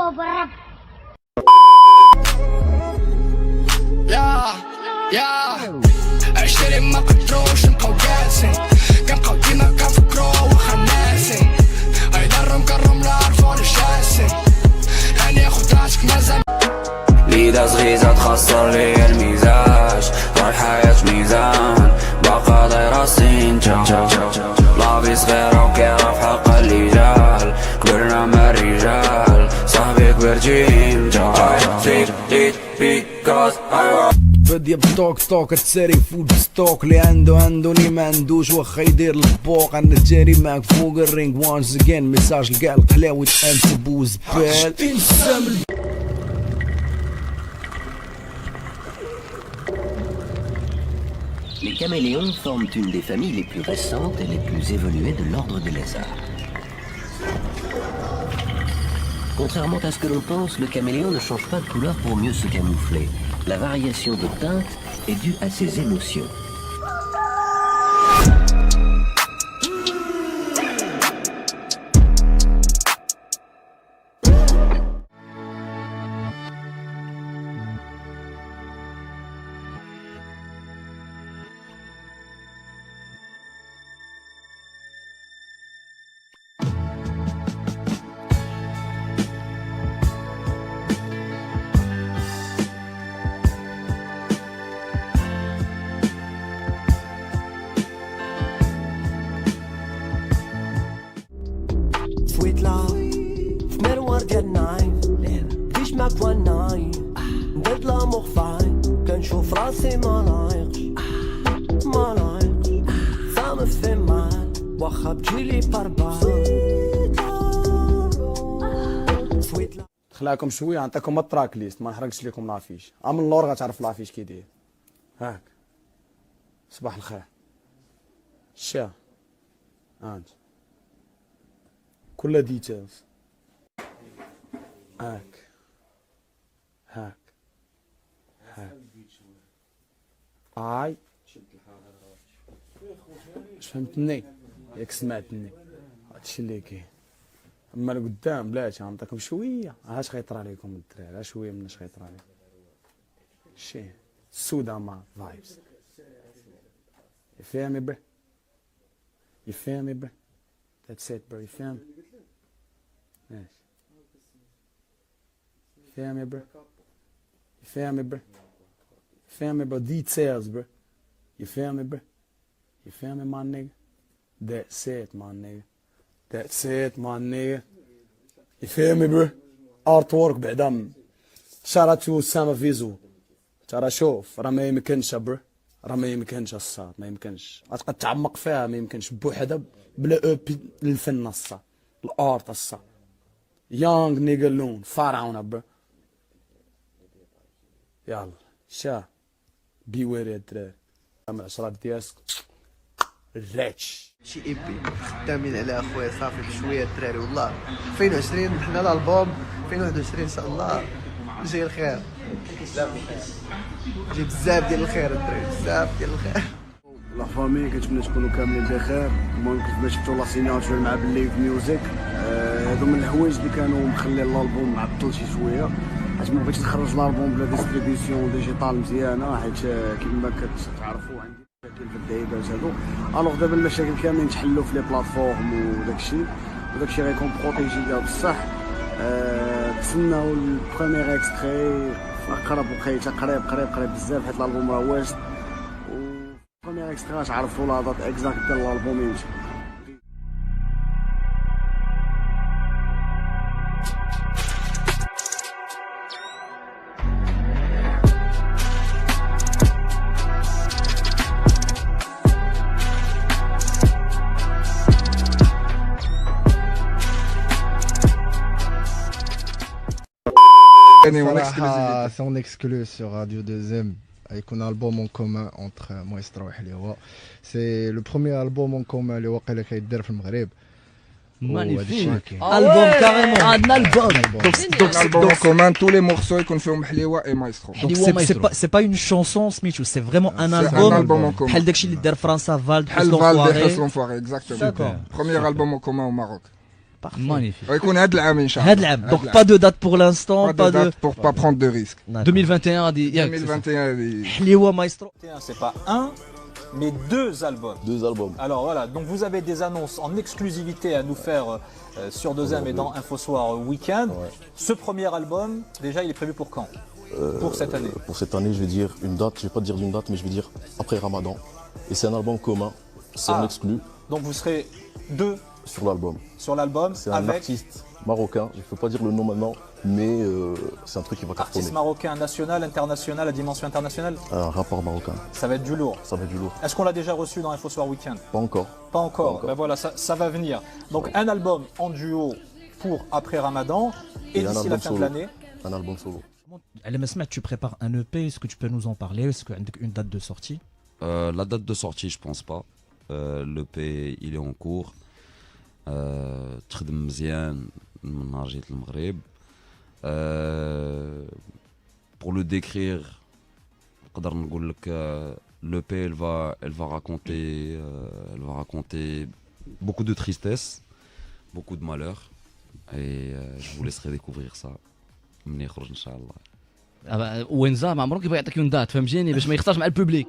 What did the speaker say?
بالرب. يا 20 ما قدروش نبقاو جالسين، كنبقاو ديما كنفكرو واخا ناسين، يضرهم كرهم لا عرفو الجالسين، هاني خد راسك مازال ليدا صغيزة تخسر لي المزاج، الحياة ميزان باقا دايرة سينجا، لافي صغيرة وكيرة في حق الرجال، كبرنا مع الرجال صاحبي كبر جينجا، because I بدي بستوك ستوك تساري فود ستوك اللي عنده اللي ما عندوش واخا يدير البوق. انا جاري معاك فوق الرينج وانس اجين، ميساج لكاع القلاوي تامس بوز بال Les caméléons forment une des familles les plus récentes et les plus évoluées de l'ordre des lézards. Contrairement à ce que l'on pense, le caméléon ne change pas de couleur pour mieux se camoufler. La variation de teinte est due à ses émotions. Sweet love في مروار ديال ناين، بديت معاك وان ناين، درت لامور فاين، كنشوف راسي مالايقش ça me fait mal واخا بتجيلي باربال. Sweet love خلاكم شويه نعطيكم التراك ليست، ما نحرقش لكم لافيش. من اللور غتعرف لافيش كي داير هاك. صباح الخير الشا انت كل ديتيلز هاك هاك اي واش فهمتني؟ ياك سمعتني هادشي اللي كاين. اما لقدام بلاتي غنعطيكم شويه اش غيطرى لكم الدراري، شويه من اش غيطرى لكم شي سودا مع فايبس. You feel me bro? You feel me bro? That's it bro, you feel me? Yes. You feel me bro? You feel me bro? You feel me bro? Details bro. You feel me bro? You feel me my nigga? That's it my nigga. That's it my nigga. You feel me bro? Artwork بعدا شاراتو سما فيزو. ترى شوف راه ما يمكنش برو، راه ما يمكنش الصاد، ما يمكنش غتبقى تعمق فيها، ما يمكنش بوحدها بلا او بي الفن الصاد الارت الصاد. يونغ نيجا لون فراعنه برو. يلا شا بي ويري يا الدراري من العشرات ديالك ريتش شي ايبي خدامين على اخويا صافي بشويه الدراري والله. 2020 حنا الالبوم 2021 ان شاء الله جاي الخير، جاي بزاف ديال الخير الدراري، بزاف ديال الخير. لا فامي كنتمنى تكونوا كاملين بخير. المهم كيفما شفتوا لا سيناتور مع بالليف ميوزيك، هادو من الحوايج اللي كانوا مخلي الالبوم معطل شي شويه، حيت ما بغيتش نخرج الالبوم بلا ديستريبيسيون ديجيتال مزيانه، حيت كيما كتعرفوا عندي مشاكل في الدايبات هادو. الوغ دابا المشاكل كاملين تحلوا في لي بلاتفورم وداكشي غيكون بروتيجي كاع بصح. تسناو البروميير اكستري في اقرب وقيته، قريب بزاف، حيت الالبوم راه واجد. البروميير اكستري غتعرفوا لا دات اكزاكت ديال الالبوم يمشي. C'est en exclu sur Radio 2M avec un album en commun entre Maestro et Hliwa. C'est le premier album en commun اللي واقيلا كيدار في المغرب. Magnifique. Album carrément. Un album. Donc album en commun, tous les morceaux ils confirment Hliwa et Maestro. Donc c'est pas une chanson Smithu, c'est vraiment un album. Un album en commun. بحال داكشي اللي دار فرنسا فالد Val de l'Enfoiré, exactement. D'accord. Premier album en commun au Maroc. Magnifique. ويكون هاد العام ان شاء الله. هاد العام. Donc pas de date pour l'instant, pas de pour pas prendre de risques. 2021 هذه 2021 هذه. حليوه مايسترو. C'est pas un, mais deux albums. Deux albums. Alors voilà, donc vous avez des annonces en exclusivité à nous faire sur 2M et dans InfoSoir Weekend. Ouais. Ce premier album, déjà, il est prévu pour quand? Pour cette année? Pour cette année, je vais dire une date, je vais pas dire d'une date, mais je vais dire après Ramadan. Et c'est un album commun, c'est un exclu. Donc vous serez deux sur l'album. Sur l'album, c'est un artiste marocain, je ne peux pas dire le nom maintenant, mais c'est un truc qui va cartonner. Artiste marocain, national, international, à dimension internationale? Un rapport marocain. Ça va être du lourd. Ça va être du lourd. Est-ce qu'on l'a déjà reçu dans InfoSoir Weekend? Pas encore. Pas encore. Ben voilà, ça va venir. Donc un album en duo pour après Ramadan et d'ici la fin de l'année. Un album solo. Al-Masma, tu prépares un EP, est-ce que tu peux nous en parler? Est-ce qu'il y a une date de sortie? La date de sortie, je pense pas. L'EP, il est en cours. تخدم مزيان من نهار جيت المغرب. Pour le décrire, نقدر نقول لك l'EP elle va raconter beaucoup de tristesse, beaucoup de malheur et je vous laisserai découvrir ça من يخرج ان شاء الله. وين زعما عمرك يبغي يعطيك اون دات فهمتيني باش ما يختارش مع البوبليك.